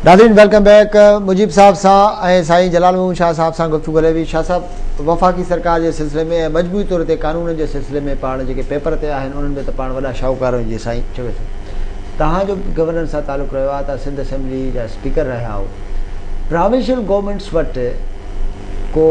नाज़रीन welcome back. Mujib साहब सां साईं जलाल महमूद शाह साहब सां गुफ्तगू करे हुई। शाह साहब, वफ़ाक़ी सरकार जे सिलसिले में मजबूरी तौर ते कानून जे सिलसिले में पाण जेके पेपर ते आहिनि उन्हनि में त पाण वॾा शाहूकार जीअं साईं चवे थो, तव्हांजो गवर्नर सां तालुक़ु रहियो आहे, तव्हां सिंध असेंबली जा स्पीकर रहिया आहियो। प्रोविंशियल गवर्नमेंट्स वटि को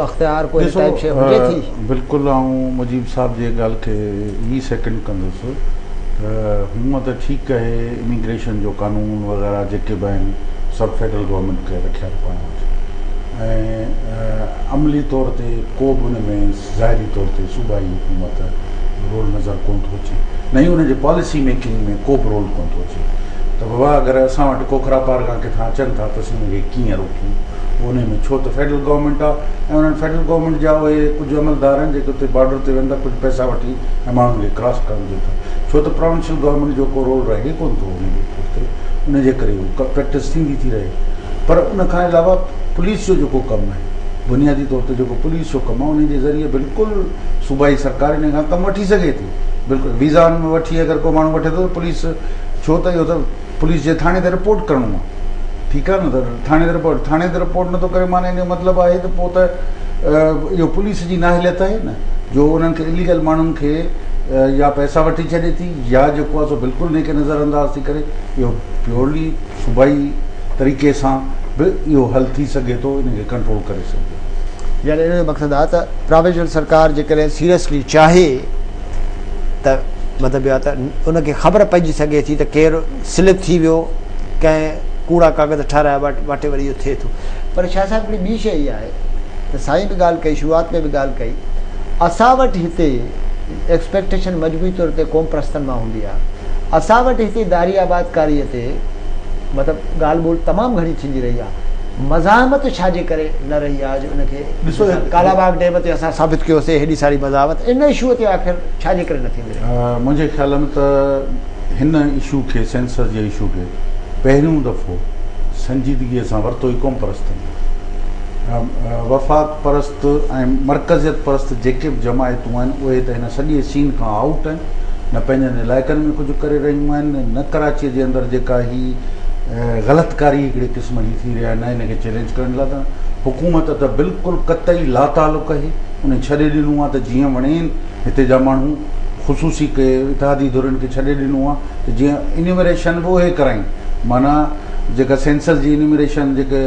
अख़्तियार कोई टाइप शइ हुजे थी? बिल्कुलु, ऐं मुजीब साहब जे ॻाल्हि खे ई सेकेंड कंदुसि। हूअं त ठीकु आहे, इमिग्रेशन जो कानून वग़ैरह जेके बि आहिनि सभु फेडरल गवर्नमेंट खे रखिया पाण वटि, ऐं अमली तौर ते को बि उन में ज़ाहिरी तौर ते सूबाई हुकूमत रोल नज़र कोन थो अचे, न ई उनजे पॉलिसी मेकिंग में को बि रोल कोन थो अचे। त बाबा अगरि असां वटि कोखरा पारगा किथां अचनि था त असीं उनखे कीअं रोकियूं उन में, छो त फेडरल गवर्नमेंट आहे ऐं उन्हनि फेडरल गवर्नमेंट जा उहे कुझु अमलदार आहिनि जेके उते बॉर्डर ते वेंदा कुझु पैसा वठी ऐं माण्हुनि खे क्रॉस करण ॾियो था, छो त प्रोविंशियल गवर्नमेंट जो को रोल रहे कोन थो उनजे करे उहो प्रैक्टिस थींदी थी रहे। पर उन खां अलावा पुलिस जो जेको कमु आहे, बुनियादी तौर ते जेको पुलिस जो कमु आहे, उन जे ज़रिए बिल्कुलु सूबाई सरकार इन खां कमु वठी सघे थी। बिल्कुलु वीज़ा में वठी अगरि को माण्हू वठे थो त पुलिस, छो त इहो त पुलिस जे थाणे ते रिपोर्ट करिणो आहे, ठीकु आहे न, त थाणे ते रिपोर्ट नथो करे माने इन जो मतिलबु आहे त पोइ त इहो पुलिस जी नाहिलियत आहे न, जो उन्हनि खे इलीगल माण्हुनि खे या पैसा वठी छॾे थी या जेको आहे सो बिल्कुलु इनखे नज़रअंदाज़ थी करे। इहो प्योरली सूबाई तरीक़े सां बि इहो हल थी सघे थो, इनखे कंट्रोल करे सघे। यानी इन जो मक़सदु आहे त प्रोविंशियल सरकार जेकॾहिं सीरियसली चाहे त मतिलबु इहो आहे त उनखे ख़बर पइजी सघे थी त केरु स्लिप थी वियो, कंहिं कूड़ा कागज़ ठाहिराया वाटे वरी इहो थिए थो। पर छा साहिबु हिकिड़ी ॿी शइ इहा आहे त साईं बि ॻाल्हि कई, शुरूआति में बि ॻाल्हि कई, असां वटि हिते एक्सपेक्टेशन मजबूरी तौर ते क़ौम परस्तनि मां हूंदी आहे। असां वटि हिते दारी आबादकारीअ ते मतिलबु ॻाल्हि ॿोल तमामु घणी थींदी रही आहे। मज़ाहमत छाजे करे न रही आहे? अॼु उनखे ॾिसो, कालाबाग डैम ते असां साबित कयोसीं हेॾी सारी मज़ाहमत, इन इशूअ ते आख़िर छाजे करे न थींदी रही? मुंहिंजे ख़्याल में त हिन इशू खे, सेंसस जे इशू खे पहिरियों दफ़ो संजीदगीअ सां वरितो ई क़ौम परस्तनि। वफ़ाक़ परस्त ऐं मरकज़ियत परस्त जेके बि जमायतूं आहिनि उहे त हिन सॼे सीन खां आउट आहिनि, न पंहिंजनि इलाइक़नि में कुझु करे रहियूं आहिनि, न कराचीअ जे अंदरि जेका ही ग़लतकारी हिकिड़े क़िस्म जी थी रही आहे, न हिनखे चैलेंज करण लाइ त हुकूमत त बिल्कुलु कतई लातालुक़ आहे, उन छॾे ॾिनो आहे त जीअं वणेनि हिते जा माण्हू ख़ुशूसी के इतिहादी धुरनि खे छॾे ॾिनो आहे त जीअं इन्यूमरेशन बि उहे कराइनि, माना जेका सेंसस जी इन्यूमरेशन जेके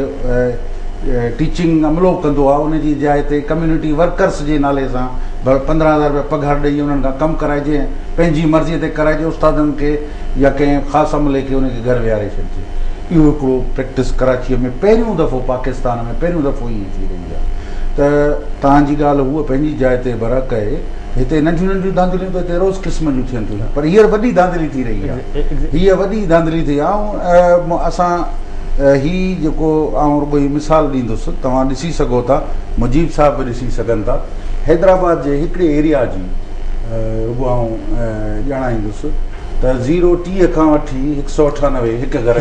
टीचिंग अमलो कंदो आहे उनजी जाइ ते कम्यूनिटी वर्कर्स जे नाले सां 15,000 रुपया पघार ॾेई उन्हनि खां कमु कराइजे, पंहिंजी मर्ज़ीअ ते कराइजे, उस्तादनि खे या कंहिं ख़ासि अमले खे उनखे घर विहारे छॾिजे। इहो हिकिड़ो प्रैक्टिस कराचीअ में पहिरियों दफ़ो, पाकिस्तान में पहिरियों दफ़ो ईअं थी रही आहे। त तव्हांजी ॻाल्हि हूअ पंहिंजी जाइ ते बरक़ आहे, हिते नंढियूं नंढियूं धांधलियूं त हिते रोज़ क़िस्म जूं थियनि थियूं, पर हींअर वॾी धांधली थी रही आहे, हीअ वॾी धांधली थी आहे। ऐं असां ही जेको आउं रुॻो ई मिसाल ॾींदुसि, तव्हां ॾिसी सघो था, मुजीब साहिब बि ॾिसी सघनि था, हैदराबाद जे हिकिड़े एरिया जी रुॻो आउं ॼाणाईंदुसि त 030 खां वठी 198 हिकु घर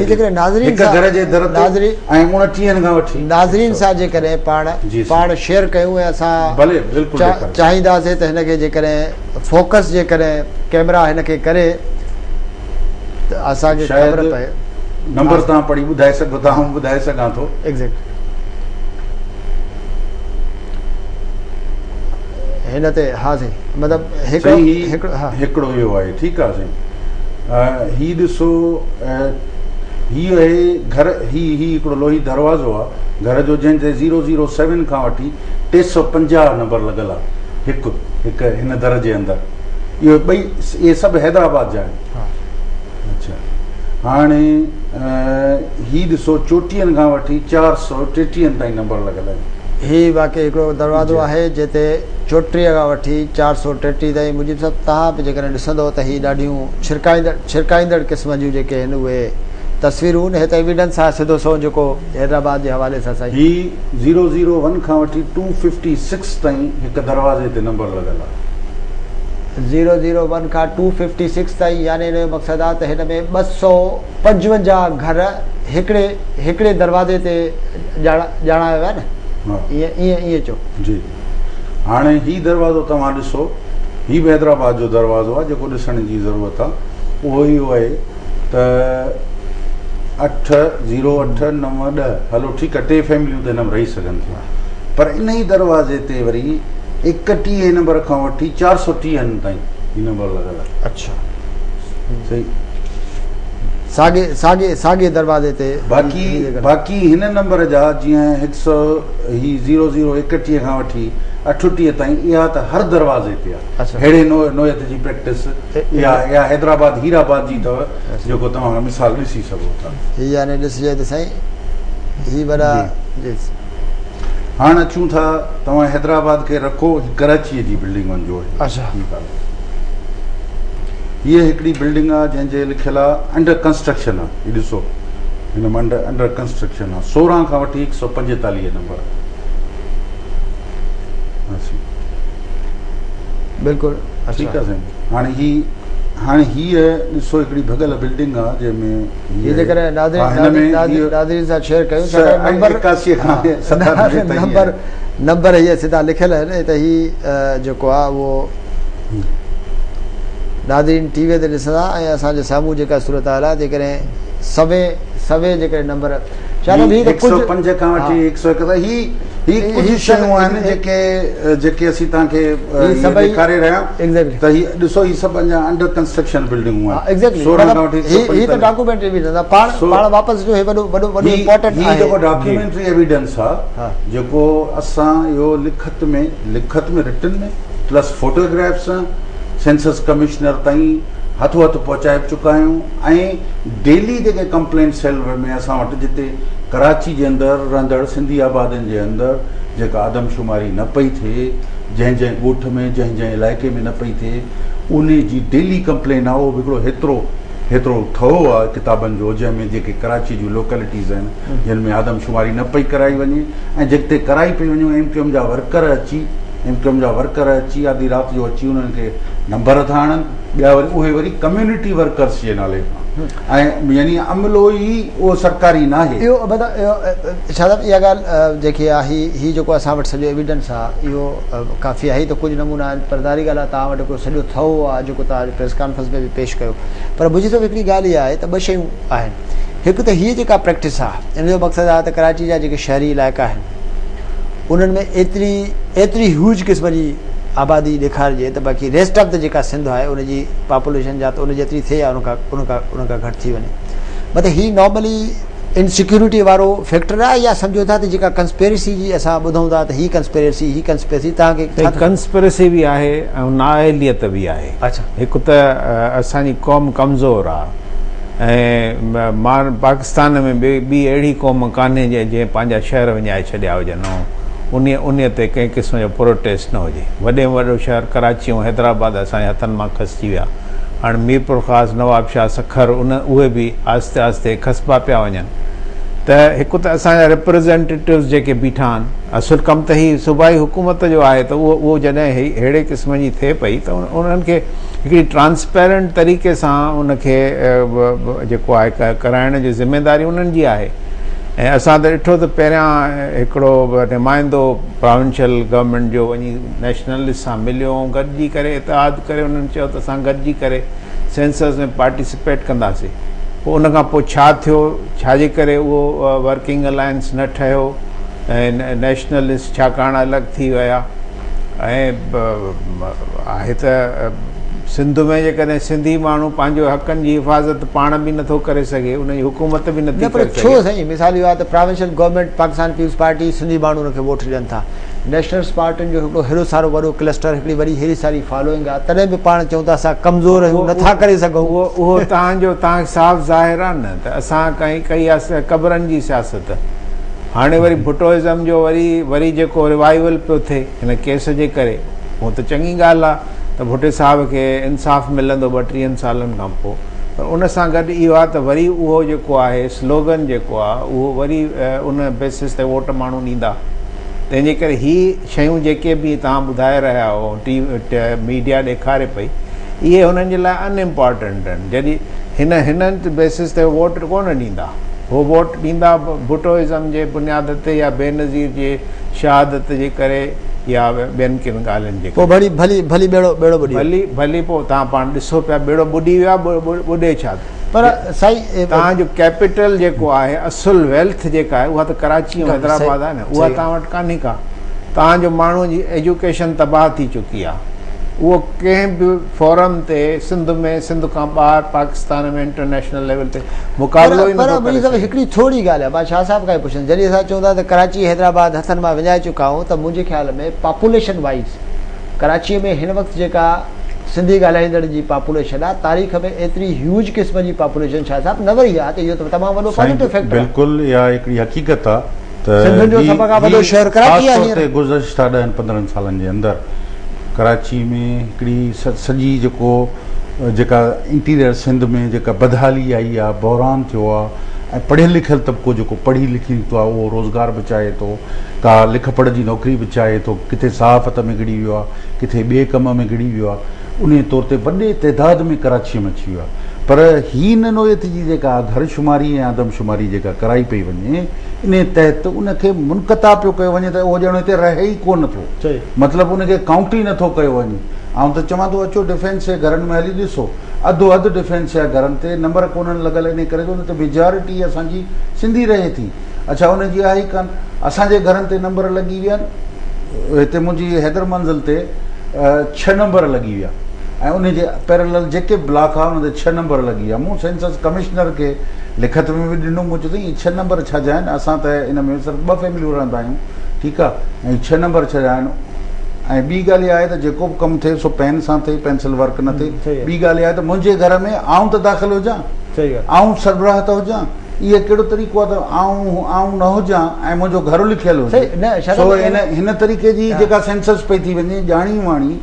जे दर ते ऐं 29 खां वठी। नाज़रीन सां जेकॾहिं पाण शेयर कयूं ऐं असां भले बिल्कुलु चाहींदासीं त हिनखे जेकॾहिं फोकस जेकॾहिं कैमरा हिनखे करे त असांखे ख़बर पए। नंबर तव्हां पढ़ी ॿुधाए सघो था, आउं ॿुधाए सघां थो। एग्ज़ैक्ट हिन ते हा साईं, मतिलबु हिकिड़ो इहो आहे, ठीकु आहे साईं। हीउ ॾिसो, हीअ आहे घर, हीउ हिकिड़ो लोही दरवाज़ो आहे घर जो, जंहिं ते 007 खां वठी 350 नंबर लॻल आहे, हिकु हिन दर जे अंदरि। इहो ॿई इहे सभु हैदराबाद जा आहिनि। अच्छा, हाणे हीउ ॾिसो, चोटीहनि खां वठी 433 ताईं नंबर लॻल आहिनि। हीउ वाक़ई हिकिड़ो दरवाज़ो आहे जिते 34 खां वठी 433 ताईं। मुंहिंजी सभु तव्हां बि जेकॾहिं ॾिसंदो त हीअ ॾाढियूं छिरकाईंदड़ क़िस्म जूं जेके आहिनि उहे तस्वीरूं आहिनि। हिते एविडेंस आहे सिधो सो जेको हैदराबाद जे हवाले सां साईं। हीउ 001 खां वठी 256 ताईं हिकु दरवाज़े ते नंबर लॻल आहे। 001 खां 256 ताईं, यानी हिन जो मक़सदु आहे त हिन में 255 घर हिकिड़े दरवाज़े ते ॼाणायो विया न, ईअं चओ जी। हाणे हीउ दरवाज़ो तव्हां ॾिसो, हीउ बि हैदराबाद जो दरवाज़ो आहे जेको ॾिसण जी ज़रूरत आहे। उहो इहो आहे त 808910 हलो ठीकु आहे 3 फैमिलियूं त हिन में रही सघनि थियूं पर इन ई दरवाज़े ते वरी 31 नंबर खां वठी 430 ताईं ही नंबर लॻल आहे अच्छा सही साॻे दरवाज़े ते बाक़ी हिन नंबर जा जीअं 0031 खां वठी 38 ताईं इहा त हर दरवाज़े ते आहे अहिड़े नोयत जी प्रैक्टिस या हैदराबाद हीराबाद जी अथव जेको तव्हां मिसाल ॾिसी सघो था हीअ यानी ॾिसिजे त साईं ही वॾा हाणे अचूं था तव्हां हैदराबाद खे रखो कराचीअ जी बिल्डिंग वञिजो अच्छा हीअ हिकिड़ी बिल्डिंग आहे जंहिंजे लिखियलु आहे अंडर कंस्ट्रक्शन आहे हीअ ॾिसो हिन में अंडर कंस्ट्रक्शन आहे 16 खां वठी 145 नंबर बिल्कुलु ठीकु आहे साईं हाणे हीअ ॾिसो हिकिड़ी भॻल बिल्डिंग आहे जंहिंमें नंबर हीअ सिधा लिखियल आहिनि त हीअ जेको आहे उहो नाज़रीन टीवीअ ते ॾिसंदा ऐं असांजे साम्हूं जेका सूरत हाल आहे जेकॾहिं सवे जेकॾहिं नंबर 105 खां वठी 101 ही कुझु शयूं आहिनि जेके असीं तव्हांखे ॾेखारे रहिया आहियूं त हीअ ॾिसो ही सभु अञा अंडर कंस्ट्रक्शन बिल्डिंगूं आहिनि डॉक्यूमेंट्री एविडेंस आहे पाण वापसि जो वॾो इंपॉर्टेंट आहे जेको डॉक्यूमेंट्री एविडेंस आहे जेको असां इहो लिखत में रिटन में प्लस फोटोग्राफ्स सेंसस कमिश्नर ताईं हथो हथ पहुचाए चुका आहियूं ऐं डेली जेके कंप्लेंट सेल में असां वटि जिते कराची जे अंदरि रहंदड़ सिंधी आबादियुनि जे अंदरि जेका आदमशुमारी न पई थिए जंहिं ॻोठ में जंहिं इलाइक़े में न पई थिए उन जी डेली कंप्लेन आहे उहो हिकिड़ो हेतिरो थो आहे किताबनि जो जंहिंमें जेके कराची जूं लोकेलिटीज़ आहिनि जिन में आदमशुमारी न पई कराई वञे ऐं जिते कराई पई वञे एमक्यूएम जा वर्कर अची आधी राति जो अची उन्हनि खे नंबर था आणनि ॿिया उहे वरी कम्यूनिटी वर्कर्स जे नाले खां ऐं यानी अमलो ई उहो सरकारी न आहे इहो छा इहा ॻाल्हि जेकी आहे ही जेको असां वटि सॼो एविडेंस आहे इहो काफ़ी आहे त कुझु नमूना आहिनि परदारी ॻाल्हि आहे तव्हां वटि हिकिड़ो सॼो थो आहे जेको तव्हां प्रेस कॉन्फ्रेंस में बि पेश कयो पर मुंहिंजी त हिकिड़ी ॻाल्हि इहा आहे त ॿ शयूं आहिनि हिकु त हीअ जेका प्रैक्टिस आहे इन जो मक़सदु आहे त कराची जा जेके शहरी इलाइक़ा आहिनि उन्हनि में एतिरी ह्यूज क़िस्म जी आबादी ॾेखारिजे त बाक़ी रेस्ट ऑफ द जेका सिंध आहे उनजी पॉपुलेशन जा त उन जेतिरी थिए या उन खां घटि थी वञे मतिलबु हीअ नॉर्मली इनसिक्योरिटी वारो फैक्टर आहे या सम्झो था त जेका कंस्पेरेसी जी असां ॿुधूं था त हीअ कंस्पेरेसी तव्हांखे कंस्पेरेसी बि आहे ऐं नाअहलियत बि आहे अच्छा हिकु त असांजी क़ौम कमज़ोर आहे ऐं पाकिस्तान में ॿी अहिड़ी क़ौम कान्हे जंहिं पंहिंजा शहर विञाए छॾिया हुजनि उन ते कंहिं क़िस्म जो प्रोटेस्ट न हुजे वॾे में वॾो शहर कराची ऐं हैदराबाद असांजे हथनि मां खसिजी विया हाणे मीरपुर ख़ासि नवाबशाह सखर उहे बि आहिस्ते आहिस्ते खसबा पिया वञनि त हिकु त असांजा रिप्रेज़ेंटेटिव्स जेके बीठा आहिनि असुलु कमु त हीअ सूबाई हुकूमत जो आहे त उहो जॾहिं अहिड़े क़िस्म जी थिए पई त उन्हनि खे हिकिड़ी ट्रांसपेरेंट तरीक़े सां उनखे जेको आहे कराइण जी ज़िमेदारी उन्हनि जी आहे ऐं असां त ॾिठो त पहिरियां हिकिड़ो नुमाइंदो प्रोविंशियल गवर्नमेंट जो वञी नेशनलिस्ट सां मिलियो ऐं गॾिजी करे इतिहाद करे उन्हनि चयो त असां गॾिजी करे सेंसस में पार्टिसिपेट कंदासीं पोइ उनखां पोइ छा थियो छाजे करे उहो वर्किंग अलायंस न ठहियो ऐं नेशनलिस्ट छाकाणि अलॻि थी विया ऐं आहे त सिंध में जेकॾहिं सिंधी माण्हू पंहिंजो हक़नि जी हिफ़ाज़त पाण बि नथो करे सघे उनजी हुकूमत बि नथी करे सघे छो साईं मिसाल इहो आहे त provincial government Pakistan peoples party Sindhi माण्हू हुनखे वोट ॾियनि था नेशनलिस्ट पार्टियुनि जो हिकिड़ो हेॾो सारो वॾो क्लस्टर हिकिड़ी वॾी हेॾी सारी फॉलोइंग आहे तॾहिं बि पाण चऊं था असां कमज़ोर आहियूं नथा करे सघूं उहो तव्हांखे साफ़ ज़ाहिर आहे न त असां कई आहे क़बरनि जी सियासत हाणे वरी भुटोइज़म जो वरी जेको रिवाइवल पियो थिए हिन केस जे करे उहो त चङी ॻाल्हि आहे त भुटे साहिब खे इंसाफ़ मिलंदो 32 सालनि खां पोइ पर उन सां गॾु इहो आहे त वरी उहो जेको आहे स्लोगन जेको आहे उहो वरी उन बेसिस ते वोट माण्हू ॾींदा तंहिंजे करे हीअ शयूं जेके बि तव्हां ॿुधाए रहिया हो मीडिया ॾेखारे पई इहे हुननि जे लाइ अनइम्पॉर्टेंट आहिनि जॾहिं हिननि बेसिस ते वोट कोन ॾींदा उहो वोट ॾींदा भुटोइज़म जे बुनियाद ते या बेनज़ीर जे शहादत जे करे या ॿियनि किन ॻाल्हियुनि जे पोइ भली बेड़ो भली पोइ तव्हां पाण ॾिसो पिया बेड़ो ॿुॾी वियो आहे ॿुॾे छा पर साईं तव्हांजो कैपिटल जेको आहे असुल वेल्थ जेका आहे उहा त कराची ऐं हैदराबाद आहे न, उहा तव्हां वटि कान्हे का। तव्हांजो माण्हूअ जी एजुकेशन तबाह थी चुकी आहे। उहो कंहिं बि फोरम ते सिंध में, सिंध खां ॿाहिरि पाकिस्तान में इंटरनेशनल लेवल ते मुक़ाबिलो ई नथो करे सघे। हिकिड़ी थोरी ॻाल्हि आहे, मां शाह साहिब खां ई पुछां, जॾहिं असां चऊं था त कराची हैदराबाद हथनि मां विञाए चुका आहियूं, त मुंहिंजे ख़्याल में पॉपुलेशन वाइज़ कराचीअ में हिन वक़्तु जेका सिंधी ॻाल्हाईंदड़ जी पॉपुलेशन आहे, तारीख़ में एतिरी ह्यूज क़िस्म जी पॉपुलेशन शाह साहिब न वई आहे, त इहो त तमामु वॾो पॉज़िटिव फैक्टर आहे। बिल्कुलु इहा हिकिड़ी हक़ीक़त आहे त सिंधियुनि जो सभ खां वॾो शहर कराची आहे। गुज़िश्ता 10-15 सालनि जे अंदरि कराची में हिकिड़ी सॼी जेका इंटीरियर सिंध में जेका बदहाली आई आहे, बहिरान थियो आहे, ऐं पढ़ियल लिखियल तबिको जेको पढ़ी लिखी थो आहे उहो रोज़गार बि चाहे थो, का लिख पढ़ जी नौकिरी बि चाहे थो, किथे सहाफ़त में गिड़ी वियो आहे, किथे ॿिए कम में गिड़ी वियो आहे, उन तौर ते वॾे तइदाद में कराचीअ में अची वियो आहे। पर ही न नोयत जी जेका घरशुमारी ऐं आदमशुमारी जेका कराई पई वञे, इन तहत उनखे मुनक़ता पियो कयो वञे त उहो ॼण हिते रहे ई कोन थो, मतिलबु उनखे काउंट ई नथो कयो वञे। ऐं त चवां थो अचो डिफेंस जे घरनि में हली ॾिसो, अधु डिफेंस जा घरनि ते नंबर कोन्हनि लॻल, इन करे उन ते मेजॉरिटी असांजी सिंधी रहे थी। अच्छा, उनजी आहे ई कान, असांजे घरनि ते नंबर लॻी विया आहिनि। हिते मुंहिंजी हैदर मंज़िल ते 6 नंबर लॻी विया, ऐं उनजे पैरेलल जेके ब्लॉक आहे उन ते 6 नंबर लॻी विया। मूं सेंसस कमिश्नर खे लिखत में बि ॾिनो, मूं चयो त 6 नंबर छा जा आहिनि, असां त इन में सिर्फ़ु 2 फैमिलियूं रहंदा आहियूं, ठीकु आहे, ऐं 6 नंबर छा जा आहिनि। ऐं ॿी ॻाल्हि इहा आहे त जेको बि कमु थिए सो पेन सां थिए, पेंसिल वर्क न थिए। ॿी ॻाल्हि इहा आहे त मुंहिंजे घर में आऊं त दाख़िल हुजां, आऊं सरबराह त हुजां, इहो कहिड़ो तरीक़ो आहे त आऊं न हुजां ऐं मुंहिंजो घर लिखियल हुजे। सो हिन तरीक़े जी जेका सेंसस पई थी वञे, ॼाणी वाणी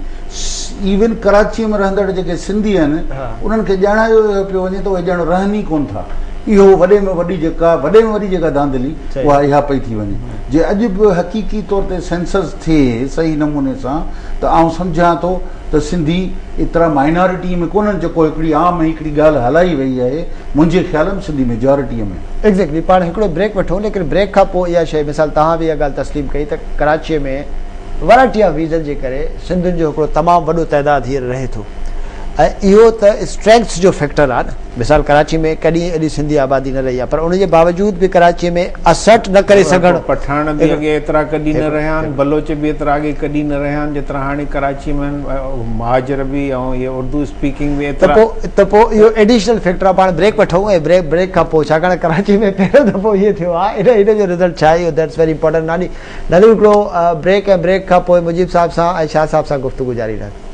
इवन कराचीअ में रहंदड़ जेके सिंधी आहिनि उन्हनि खे ॼाणायो पियो वञे त उहे ॼण रहनि ई कोन था। इहो वॾे में वॾी जेका धांधली उहा इहा पई थी वञे। जे अॼु बि हक़ीक़ी तौर ते सेंसस थिए सही नमूने सां, त आउं सम्झां थो त सिंधी एतिरा माइनॉरिटी में कोन्हनि, जेको हिकिड़ी आम हिकिड़ी ॻाल्हि हलाई वई आहे, मुंहिंजे ख़्याल में सिंधी मेजॉरिटीअ में। एग्ज़ैक्टली। पाण हिकिड़ो ब्रेक वठूं, लेकिन ब्रेक खां पोइ इहा शइ, मिसाल तव्हां बि इहा ॻाल्हि तस्लीम कई त कराचीअ में वैरायटी ऑफ रीज़न जे करे सिंधियुनि जो हिकिड़ो तमामु वॾो तइदाद हींअर रहे थो, ऐं इहो त स्ट्रेंथ्स जो फैक्टर आहे न। मिसाल कराची में कॾहिं एॾी सिंधी आबादी न रही आहे, पर उनजे बावजूद बि कराचीअ में असर्ट न करे सघनि। पठान बि अॻे एतिरा कॾहिं न रहिया आहिनि, बलोच बि एतिरा अॻे कॾहिं न रहिया आहिनि जेतिरा हाणे कराची में महाजर बि, ऐं इहे उर्दू स्पीकिंग बि एतिरा। त पोइ इहो एडिशनल फैक्टर आहे। पाण ब्रेक वठूं, ऐं ब्रेक खां पोइ, छाकाणि कराची में पहिरियों दफ़ो इहो थियो आहे, इन जो रिज़ल्ट छा आहे, दैट्स वेरी इंपॉर्टेंट। नानी हिकिड़ो ब्रेक, ऐं ब्रेक खां पोइ मुजीब साहिब सां ऐं शाह साहिब सां गुफ़्तगू जारी रहंदी।